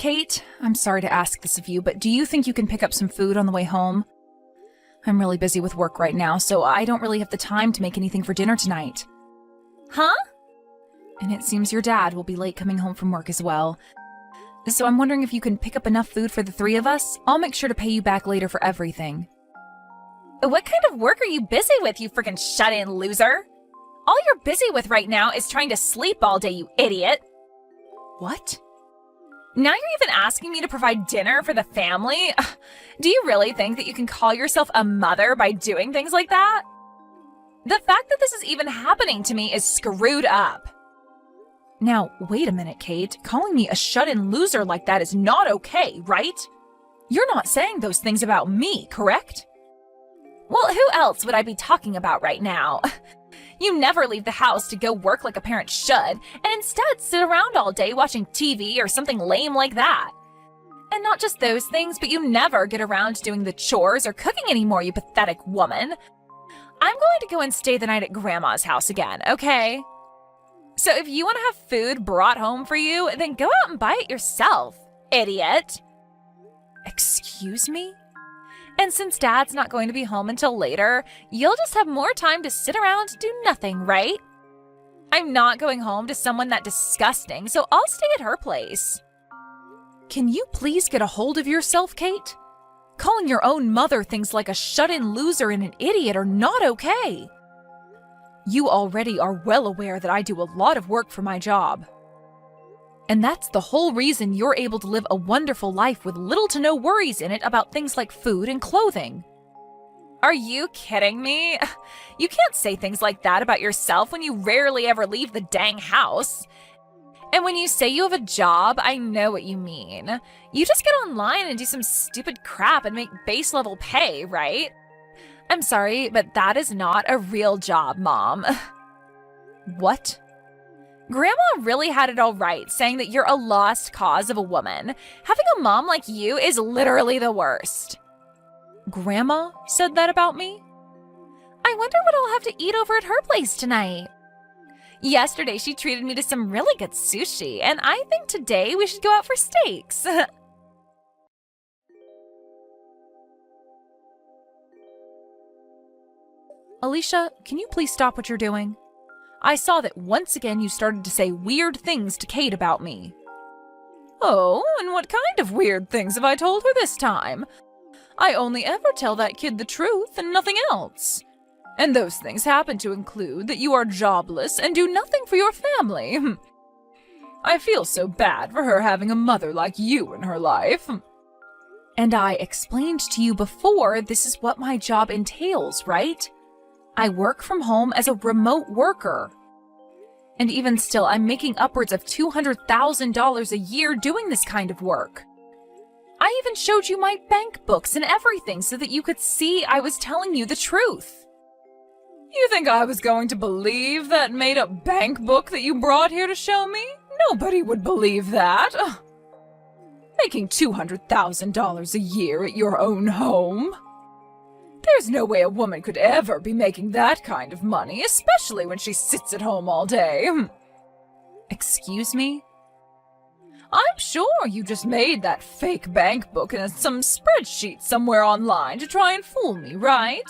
Kate, I'm sorry to ask this of you, but do you think you can pick up some food on the way home? I'm really busy with work right now, so I don't really have the time to make anything for dinner tonight. Huh? And it seems your dad will be late coming home from work as well. So I'm wondering if you can pick up enough food for the three of us. I'll make sure to pay you back later for everything. What kind of work are you busy with, you freaking shut-in loser? All you're busy with right now is trying to sleep all day, you idiot. What? Now you're even asking me to provide dinner for the family? Do you really think that you can call yourself a mother by doing things like that? The fact that this is even happening to me is screwed up. Now, wait a minute, Kate. Calling me a shut-in loser like that is not okay, right? You're not saying those things about me, correct? Well, who else would I be talking about right now? You never leave the house to go work like a parent should, and instead sit around all day watching TV or something lame like that. And not just those things, but you never get around to doing the chores or cooking anymore, you pathetic woman. I'm going to go and stay the night at Grandma's house again, okay? So if you want to have food brought home for you, then go out and buy it yourself, idiot. Excuse me? And since Dad's not going to be home until later, you'll just have more time to sit around and do nothing, right? I'm not going home to someone that disgusting, so I'll stay at her place. Can you please get a hold of yourself, Kate? Calling your own mother things like a shut-in loser and an idiot are not okay. You already are well aware that I do a lot of work for my job. And that's the whole reason you're able to live a wonderful life with little to no worries in it about things like food and clothing. Are you kidding me? You can't say things like that about yourself when you rarely ever leave the dang house. And when you say you have a job, I know what you mean. You just get online and do some stupid crap and make base level pay, right? I'm sorry, but that is not a real job, Mom. What? Grandma really had it all right, saying that you're a lost cause of a woman. Having a mom like you is literally the worst. Grandma said that about me? I wonder what I'll have to eat over at her place tonight. Yesterday, she treated me to some really good sushi, and I think today we should go out for steaks. Alicia, can you please stop what you're doing? I saw that once again you started to say weird things to Kate about me. Oh, and what kind of weird things have I told her this time? I only ever tell that kid the truth and nothing else. And those things happen to include that you are jobless and do nothing for your family. I feel so bad for her having a mother like you in her life. And I explained to you before this is what my job entails, right? I work from home as a remote worker. And even still, I'm making upwards of $200,000 a year doing this kind of work. I even showed you my bank books and everything so that you could see I was telling you the truth. You think I was going to believe that made-up bank book that you brought here to show me? Nobody would believe that. Ugh. Making $200,000 a year at your own home? There's no way a woman could ever be making that kind of money, especially when she sits at home all day. Excuse me? I'm sure you just made that fake bank book in some spreadsheet somewhere online to try and fool me, right?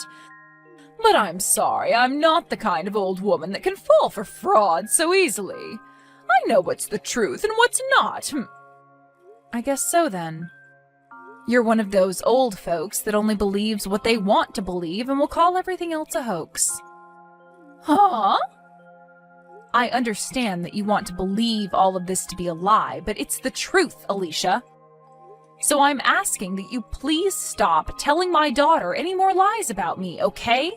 But I'm sorry, I'm not the kind of old woman that can fall for fraud so easily. I know what's the truth and what's not. I guess so then. You're one of those old folks that only believes what they want to believe and will call everything else a hoax. Huh? I understand that you want to believe all of this to be a lie, but it's the truth, Alicia. So I'm asking that you please stop telling my daughter any more lies about me, okay?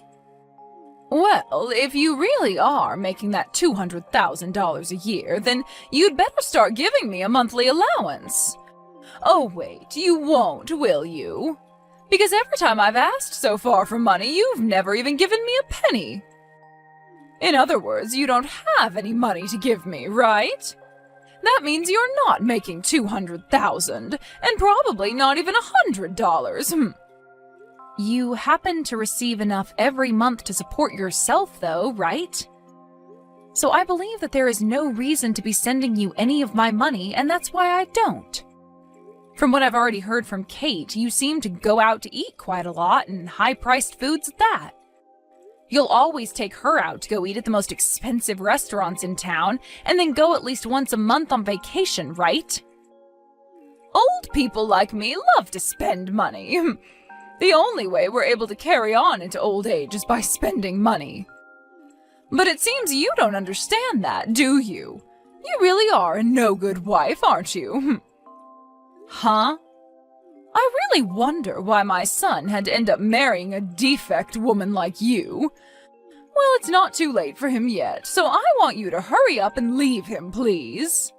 Well, if you really are making that $200,000 a year, then you'd better start giving me a monthly allowance. Oh wait, you won't, will you? Because every time I've asked so far for money, you've never even given me a penny. In other words, you don't have any money to give me, right? That means you're not making $200,000, and probably not even $100. You happen to receive enough every month to support yourself, though, right? So I believe that there is no reason to be sending you any of my money, and that's why I don't. From what I've already heard from Kate, you seem to go out to eat quite a lot, and high-priced foods at that. You'll always take her out to go eat at the most expensive restaurants in town, and then go at least once a month on vacation, right? Old people like me love to spend money. The only way we're able to carry on into old age is by spending money. But it seems you don't understand that, do you? You really are a no-good wife, aren't you? Huh? I really wonder why my son had to end up marrying a defect woman like you. Well, it's not too late for him yet, so I want you to hurry up and leave him, please.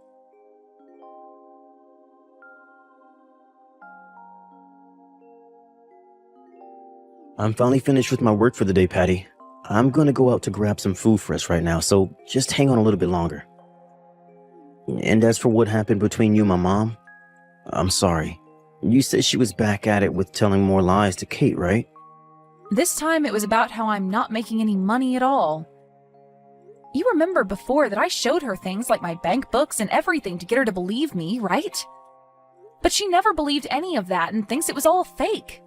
I'm finally finished with my work for the day, Patty. I'm gonna go out to grab some food for us right now, so just hang on a little bit longer. And as for what happened between you and my mom, I'm sorry. You said she was back at it with telling more lies to Kate, right? This time it was about how I'm not making any money at all. You remember before that I showed her things like my bank books and everything to get her to believe me, right? But she never believed any of that and thinks it was all fake.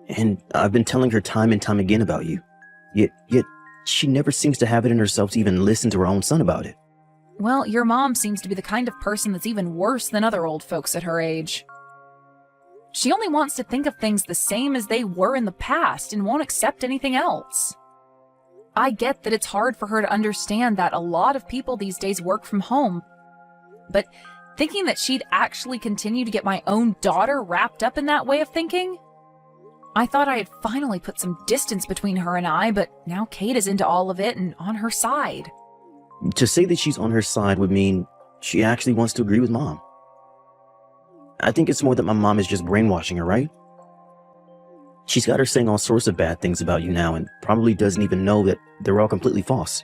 And I've been telling her time and time again about you. Yet she never seems to have it in herself to even listen to her own son about it. Well, your mom seems to be the kind of person that's even worse than other old folks at her age. She only wants to think of things the same as they were in the past and won't accept anything else. I get that it's hard for her to understand that a lot of people these days work from home, but thinking that she'd actually continue to get my own daughter wrapped up in that way of thinking? I thought I had finally put some distance between her and I, but now Kate is into all of it and on her side. To say that she's on her side would mean she actually wants to agree with Mom. I think it's more that my mom is just brainwashing her, right? She's got her saying all sorts of bad things about you now and probably doesn't even know that they're all completely false.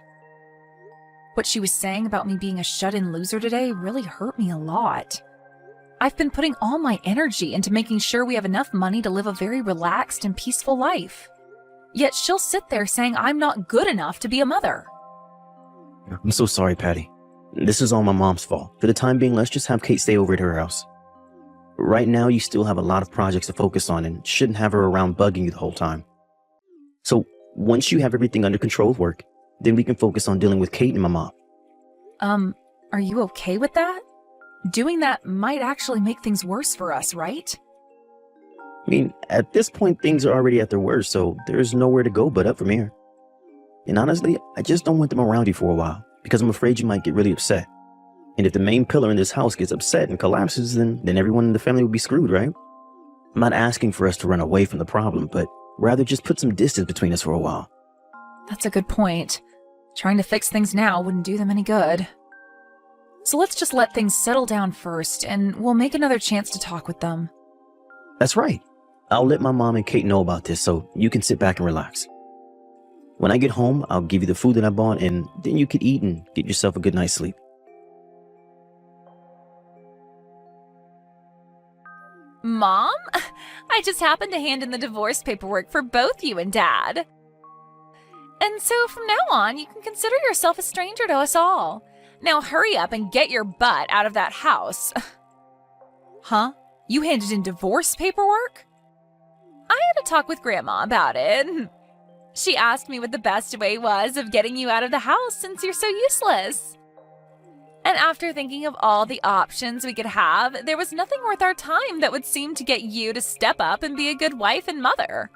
What she was saying about me being a shut-in loser today really hurt me a lot. I've been putting all my energy into making sure we have enough money to live a very relaxed and peaceful life. Yet she'll sit there saying I'm not good enough to be a mother. I'm so sorry, Patty. This is all my mom's fault. For the time being, let's just have Kate stay over at her house. Right now, you still have a lot of projects to focus on and shouldn't have her around bugging you the whole time. So, once you have everything under control of work, then we can focus on dealing with Kate and my mom. Are you okay with that? Doing that might actually make things worse for us, right? I mean, at this point, things are already at their worst, so there's nowhere to go but up from here. And honestly, I just don't want them around you for a while, because I'm afraid you might get really upset. And if the main pillar in this house gets upset and collapses, then everyone in the family will be screwed, right? I'm not asking for us to run away from the problem, but rather just put some distance between us for a while. That's a good point. Trying to fix things now wouldn't do them any good. So let's just let things settle down first, and we'll make another chance to talk with them. That's right. I'll let my mom and Kate know about this so you can sit back and relax. When I get home, I'll give you the food that I bought, and then you can eat and get yourself a good night's sleep. Mom, I just happened to hand in the divorce paperwork for both you and Dad. And so from now on, you can consider yourself a stranger to us all. Now hurry up and get your butt out of that house. Huh? You handed in divorce paperwork? I had a talk with Grandma about it. She asked me what the best way was of getting you out of the house since you're so useless. And after thinking of all the options we could have, there was nothing worth our time that would seem to get you to step up and be a good wife and mother.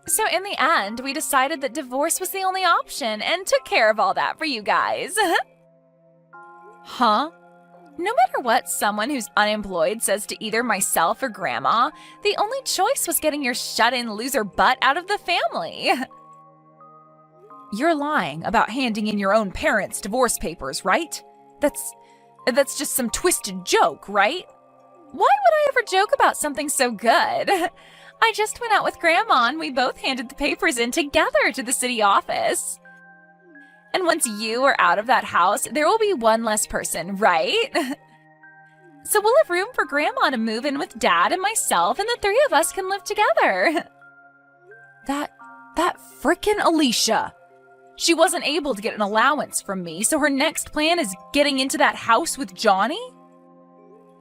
So in the end, we decided that divorce was the only option and took care of all that for you guys. Huh? No matter what someone who's unemployed says to either myself or Grandma, the only choice was getting your shut-in loser butt out of the family. You're lying about handing in your own parents' divorce papers, right? That's just some twisted joke, right? Why would I ever joke about something so good? I just went out with Grandma and we both handed the papers in together to the city office. And once you are out of that house, there will be one less person, right? So we'll have room for Grandma to move in with Dad and myself, and the three of us can live together. That frickin' Alicia. She wasn't able to get an allowance from me, so her next plan is getting into that house with Johnny?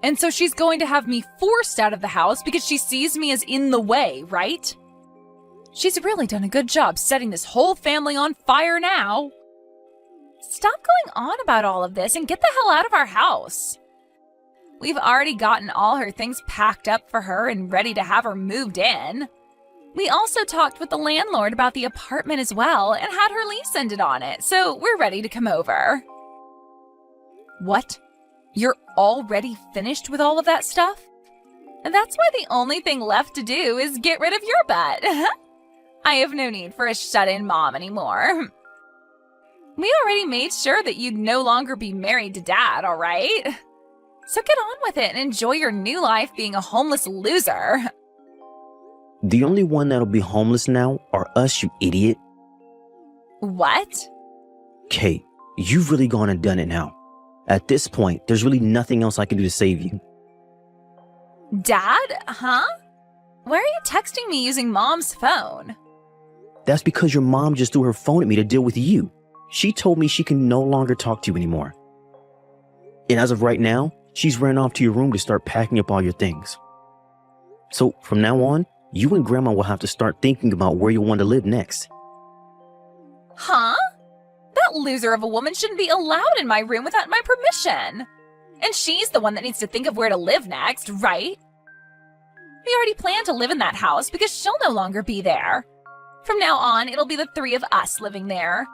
And so she's going to have me forced out of the house because she sees me as in the way, right? She's really done a good job setting this whole family on fire now. Stop going on about all of this and get the hell out of our house. We've already gotten all her things packed up for her and ready to have her moved in. We also talked with the landlord about the apartment as well and had her lease ended on it, so we're ready to come over. What? You're already finished with all of that stuff? That's why the only thing left to do is get rid of your butt. I have no need for a shut-in mom anymore. We already made sure that you'd no longer be married to Dad, all right? So get on with it and enjoy your new life being a homeless loser. The only one that'll be homeless now are us, you idiot. What? Kate, you've really gone and done it now. At this point, there's really nothing else I can do to save you. Dad? Huh? Why are you texting me using Mom's phone? That's because your mom just threw her phone at me to deal with you. She told me she can no longer talk to you anymore. And as of right now, she's ran off to your room to start packing up all your things. So from now on, you and Grandma will have to start thinking about where you want to live next. Huh? That loser of a woman shouldn't be allowed in my room without my permission. And she's the one that needs to think of where to live next, right? We already planned to live in that house because she'll no longer be there. From now on, it'll be the three of us living there.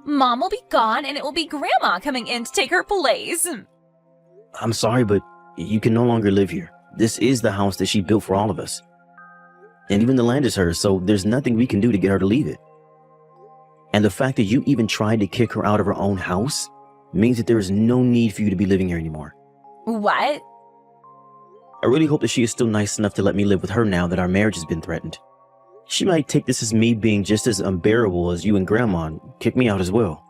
Mom will be gone and it will be Grandma coming in to take her place. I'm sorry, but you can no longer live here. This is the house that she built for all of us. And even the land is hers, so there's nothing we can do to get her to leave it. And the fact that you even tried to kick her out of her own house means that there is no need for you to be living here anymore. What? I really hope that she is still nice enough to let me live with her now that our marriage has been threatened. She might take this as me being just as unbearable as you and Grandma and kick me out as well.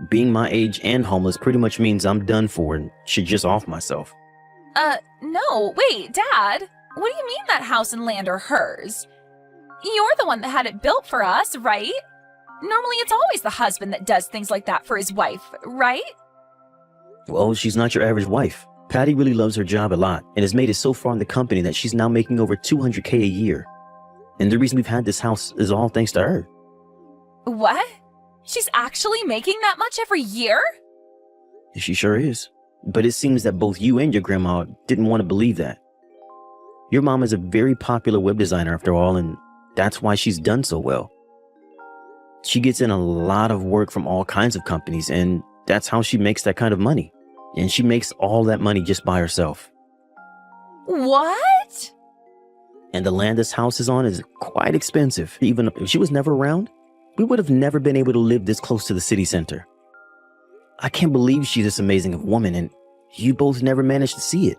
Being my age and homeless pretty much means I'm done for and should just off myself. No, wait, Dad. What do you mean that house and land are hers? You're the one that had it built for us, right? Normally it's always the husband that does things like that for his wife, right? Well, she's not your average wife. Patty really loves her job a lot and has made it so far in the company that she's now making over $200K a year. And the reason we've had this house is all thanks to her. What? She's actually making that much every year? She sure is. But it seems that both you and your grandma didn't want to believe that. Your mom is a very popular web designer after all, and that's why she's done so well. She gets in a lot of work from all kinds of companies, and that's how she makes that kind of money. And she makes all that money just by herself. What? And the land this house is on is quite expensive. Even if she was never around, we would have never been able to live this close to the city center. I can't believe she's this amazing of a woman, and you both never managed to see it.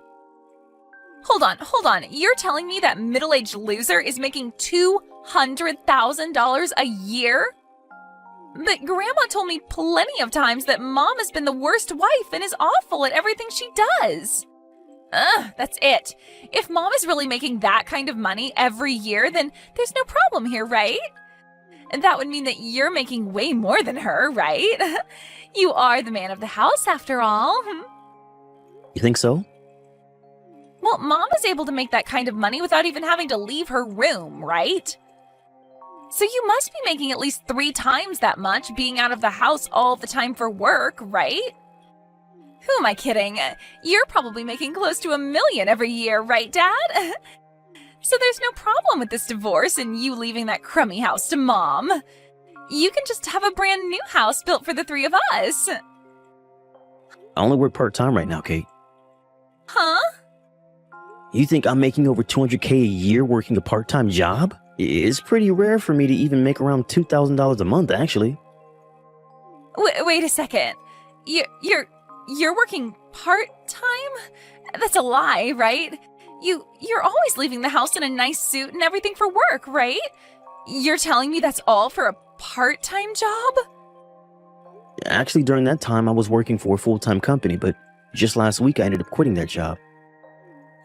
Hold on. You're telling me that middle-aged loser is making $200,000 a year? But Grandma told me plenty of times that Mom has been the worst wife and is awful at everything she does. That's it. If Mom is really making that kind of money every year, then there's no problem here, right? And that would mean that you're making way more than her, right? You are the man of the house, after all. You think so? Well, Mom is able to make that kind of money without even having to leave her room, right? So you must be making at least 3 times that much being out of the house all the time for work, right? Who am I kidding? You're probably making close to $1 million every year, right, Dad? So there's no problem with this divorce and you leaving that crummy house to Mom. You can just have a brand new house built for the 3 of us. I only work part-time right now, Kate. Huh? You think I'm making over $200K a year working a part-time job? It's pretty rare for me to even make around $2,000 a month, actually. Wait a second. You're working part-time? That's a lie, right? You're always leaving the house in a nice suit and everything for work, right? You're telling me that's all for a part-time job? Actually, during that time, I was working for a full-time company, but just last week I ended up quitting that job.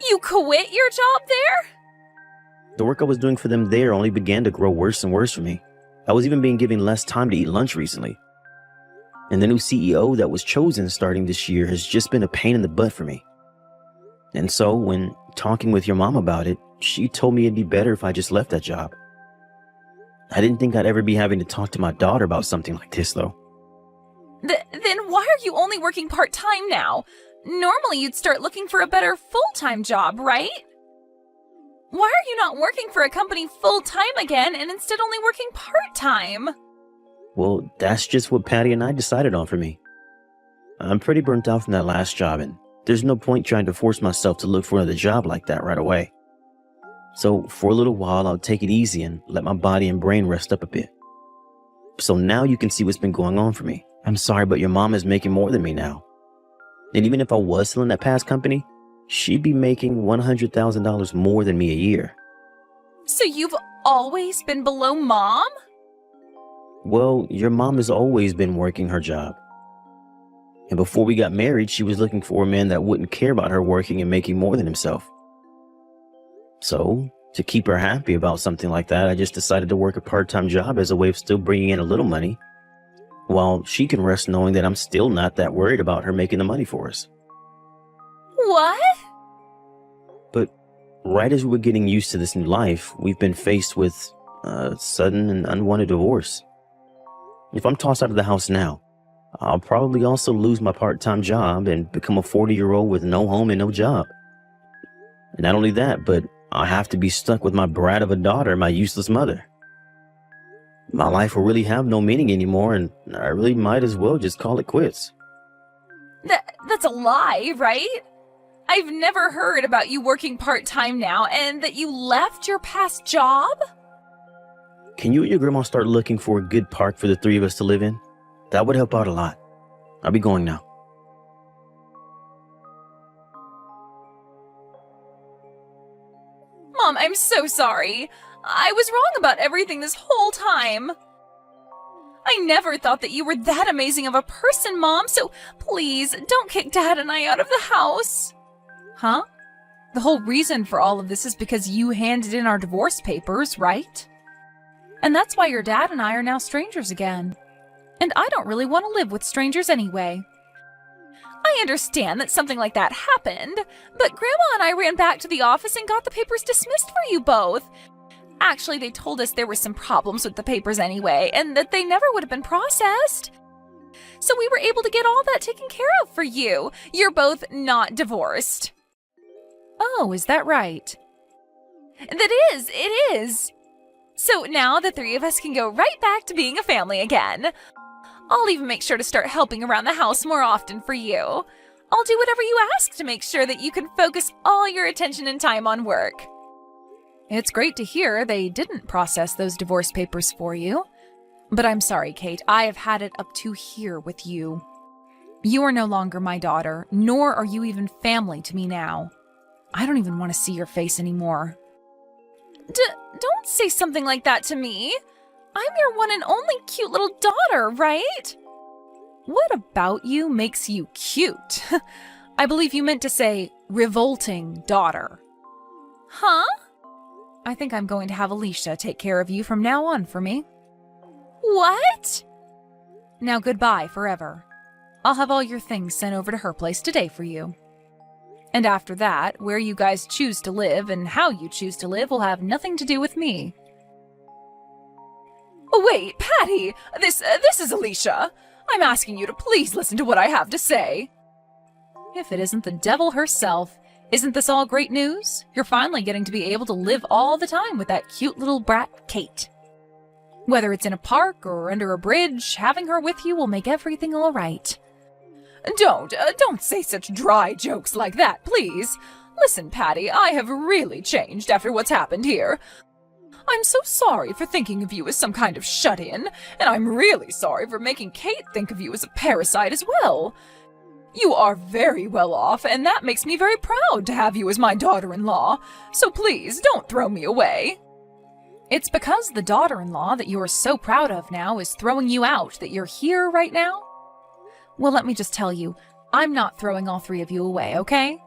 You quit your job there? The work I was doing for them there only began to grow worse and worse for me. I was even being given less time to eat lunch recently. And the new CEO that was chosen starting this year has just been a pain in the butt for me. And so, when talking with your mom about it, she told me it'd be better if I just left that job. I didn't think I'd ever be having to talk to my daughter about something like this, though. Then why are you only working part-time now? Normally you'd start looking for a better full-time job, right? Why are you not working for a company full-time again and instead only working part-time? Well, that's just what Patty and I decided on for me. I'm pretty burnt out from that last job, and there's no point trying to force myself to look for another job like that right away. So for a little while, I'll take it easy and let my body and brain rest up a bit. So now you can see what's been going on for me. I'm sorry, but your mom is making more than me now. And even if I was still in that past company, she'd be making $100,000 more than me a year. So you've always been below Mom? Well, your mom has always been working her job. And before we got married, she was looking for a man that wouldn't care about her working and making more than himself. So, to keep her happy about something like that, I just decided to work a part-time job as a way of still bringing in a little money, while she can rest knowing that I'm still not that worried about her making the money for us. What? But right as we were getting used to this new life, we've been faced with a sudden and unwanted divorce. If I'm tossed out of the house now, I'll probably also lose my part-time job and become a 40-year-old with no home and no job. And not only that, but I'll have to be stuck with my brat of a daughter and my useless mother. My life will really have no meaning anymore, and I really might as well just call it quits. That's a lie, right? I've never heard about you working part-time now and that you left your past job? Can you and your grandma start looking for a good park for the three of us to live in? That would help out a lot. I'll be going now. Mom, I'm so sorry. I was wrong about everything this whole time. I never thought that you were that amazing of a person, Mom, so please don't kick Dad and I out of the house. Huh? The whole reason for all of this is because you handed in our divorce papers, right? And that's why your dad and I are now strangers again. And I don't really want to live with strangers anyway. I understand that something like that happened, but Grandma and I ran back to the office and got the papers dismissed for you both. Actually, they told us there were some problems with the papers anyway, and that they never would have been processed. So we were able to get all that taken care of for you. You're both not divorced. Oh, is that right? It is. So now the three of us can go right back to being a family again. I'll even make sure to start helping around the house more often for you. I'll do whatever you ask to make sure that you can focus all your attention and time on work. It's great to hear they didn't process those divorce papers for you. But I'm sorry, Kate, I have had it up to here with you. You are no longer my daughter, nor are you even family to me now. I don't even want to see your face anymore. Don't say something like that to me. I'm your one and only cute little daughter, right? What about you makes you cute? I believe you meant to say revolting daughter. Huh? I think I'm going to have Alicia take care of you from now on for me. What? Now goodbye forever. I'll have all your things sent over to her place today for you. And after that, where you guys choose to live and how you choose to live will have nothing to do with me. Oh, wait, Patty! This is Alicia. I'm asking you to please listen to what I have to say. If it isn't the devil herself, isn't this all great news? You're finally getting to be able to live all the time with that cute little brat, Kate. Whether it's in a park or under a bridge, having her with you will make everything all right. Don't say such dry jokes like that, please. Listen, Patty, I have really changed after what's happened here. I'm so sorry for thinking of you as some kind of shut-in, and I'm really sorry for making Kate think of you as a parasite as well. You are very well off, and that makes me very proud to have you as my daughter-in-law, so please don't throw me away. It's because the daughter-in-law that you are so proud of now is throwing you out that you're here right now? Well, let me just tell you, I'm not throwing all three of you away, okay?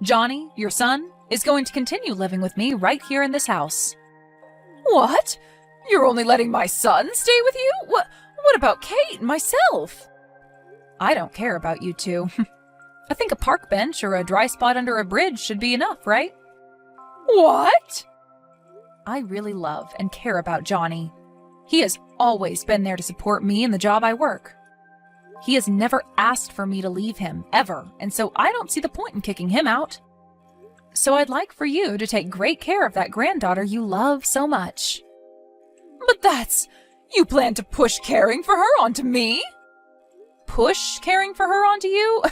Johnny, your son, is going to continue living with me right here in this house. What? You're only letting my son stay with you? What about Kate and myself? I don't care about you two. I think a park bench or a dry spot under a bridge should be enough, right? What? I really love and care about Johnny. He has always been there to support me in the job I work. He has never asked for me to leave him, ever, and so I don't see the point in kicking him out. So I'd like for you to take great care of that granddaughter you love so much. But you plan to push caring for her onto me? Push caring for her onto you?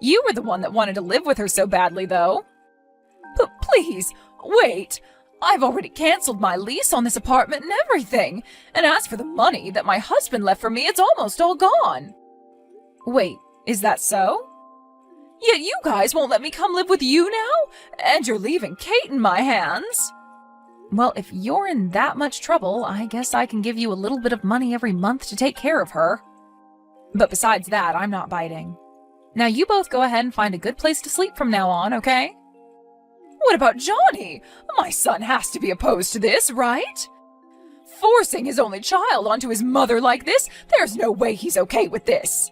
You were the one that wanted to live with her so badly, though. But please, wait. I've already canceled my lease on this apartment and everything. And as for the money that my husband left for me, it's almost all gone. Wait, is that so? Yet you guys won't let me come live with you now? And you're leaving Kate in my hands? Well, if you're in that much trouble, I guess I can give you a little bit of money every month to take care of her. But besides that, I'm not biting. Now you both go ahead and find a good place to sleep from now on, okay? What about Johnny? My son has to be opposed to this, right? Forcing his only child onto his mother like this, there's no way he's okay with this.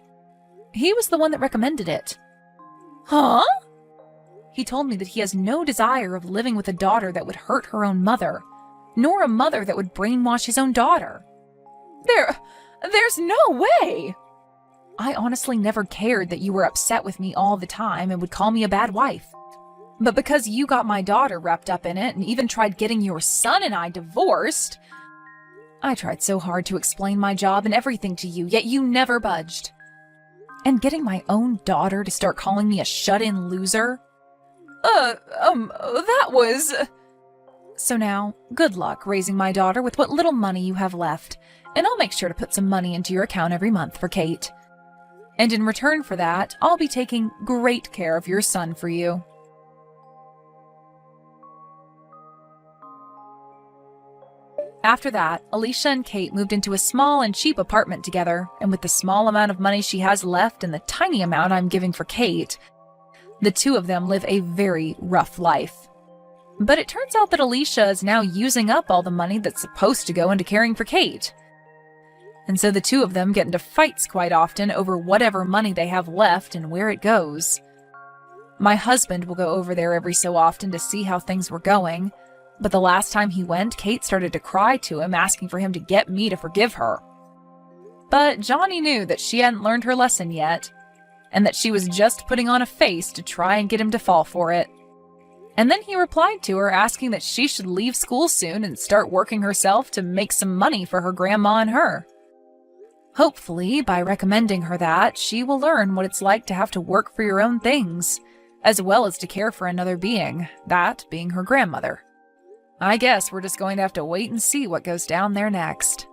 He was the one that recommended it. Huh? He told me that he has no desire of living with a daughter that would hurt her own mother, nor a mother that would brainwash his own daughter. There's no way! I honestly never cared that you were upset with me all the time and would call me a bad wife. But because you got my daughter wrapped up in it and even tried getting your son and I divorced, I tried so hard to explain my job and everything to you, yet you never budged. And getting my own daughter to start calling me a shut-in loser? That was... So now, good luck raising my daughter with what little money you have left, and I'll make sure to put some money into your account every month for Kate. And in return for that, I'll be taking great care of your son for you. After that, Alicia and Kate moved into a small and cheap apartment together, and with the small amount of money she has left and the tiny amount I'm giving for Kate, the two of them live a very rough life. But it turns out that Alicia is now using up all the money that's supposed to go into caring for Kate. And so the two of them get into fights quite often over whatever money they have left and where it goes. My husband will go over there every so often to see how things were going, but the last time he went, Kate started to cry to him, asking for him to get me to forgive her. But Johnny knew that she hadn't learned her lesson yet, and that she was just putting on a face to try and get him to fall for it. And then he replied to her, asking that she should leave school soon and start working herself to make some money for her grandma and her. Hopefully, by recommending her that, she will learn what it's like to have to work for your own things, as well as to care for another being, that being her grandmother. I guess we're just going to have to wait and see what goes down there next.